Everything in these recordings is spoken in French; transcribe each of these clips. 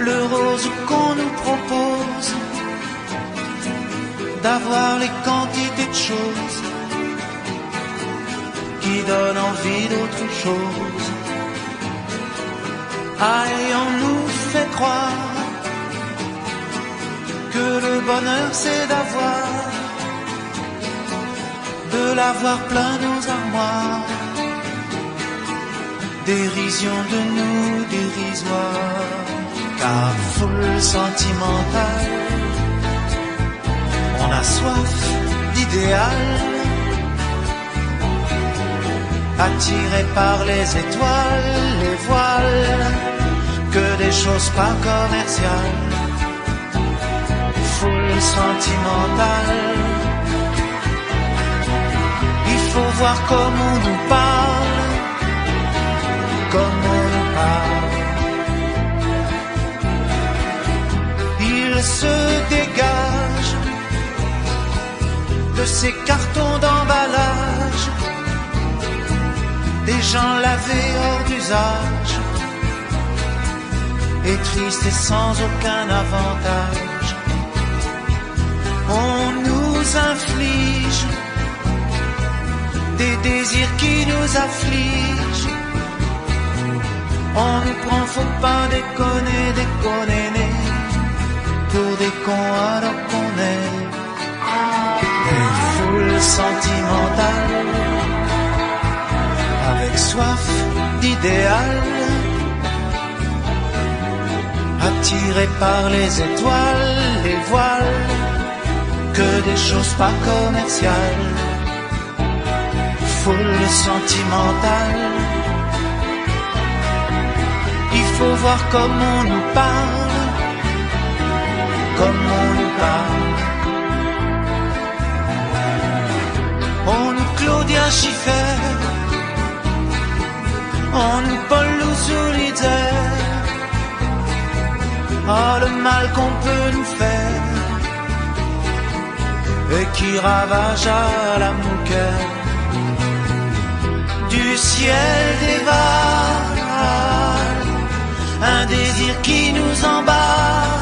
le rose qu'on nous propose, d'avoir les quantités de choses qui donnent envie d'autre chose. Ah, et on nous fait croire que le bonheur c'est de l'avoir plein nos armoires. Dérision de nous dérisoire, car foule sentimentale, on a soif d'idéal, attiré par les étoiles, les voiles, que des choses pas commerciales. Foule sentimentale, il faut voir comment on nous parle, comme on nous parle. Il se dégage de ces cartons d'emballage, des gens lavés hors d'usage, et tristes et sans aucun avantage. On nous inflige des désirs qui nous affligent. On nous prend, faut pas déconner, déconner, pour des cons alors qu'on est des foules sentimentales, avec soif d'idéal, attirés par les étoiles, les voiles, que des choses pas commerciales. Foule sentimentale, il faut voir comment on nous parle, comme on nous parle. On nous Claudia Schiffer, on nous Paul Solitaire. Oh, le mal qu'on peut nous faire, et qui ravage à la mouquette. Du ciel dévale un désir qui nous emballe,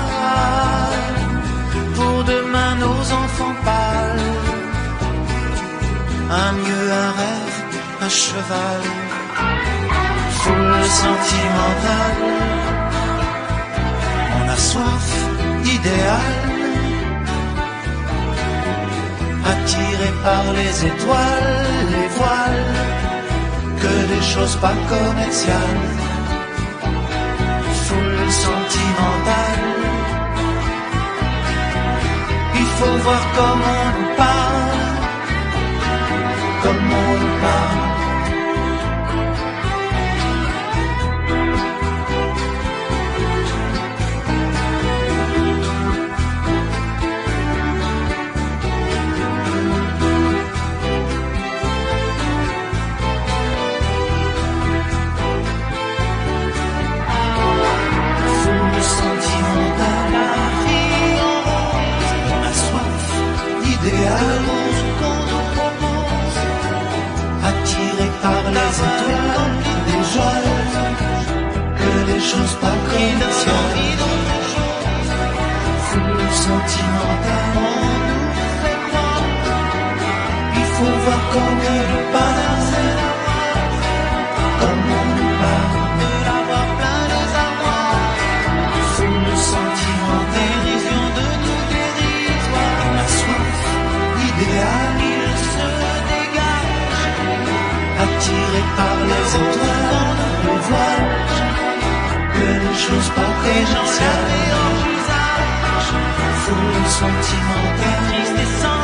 pour demain nos enfants pâles, un mieux, un rêve, un cheval. Foule sentimentale, on a soif d'idéal, attiré par les étoiles, les voiles, que des choses pas commerciales. Foule sentimentale, il faut voir comment on nous parle, comme on nous parle. Attiré par les étoiles, des joies, que les choses pas commerciales. Foule sentimentale, il faut voir comme on nous parle, comme on nous parle, de l'avoir plein les armoires. Foule sentimentale, dérision de nous dérisoire, on a soif d'idéal, il se dégage, attiré par les étoiles, le voile, que les choses pas commerciales. Foule sentimentale, triste et sans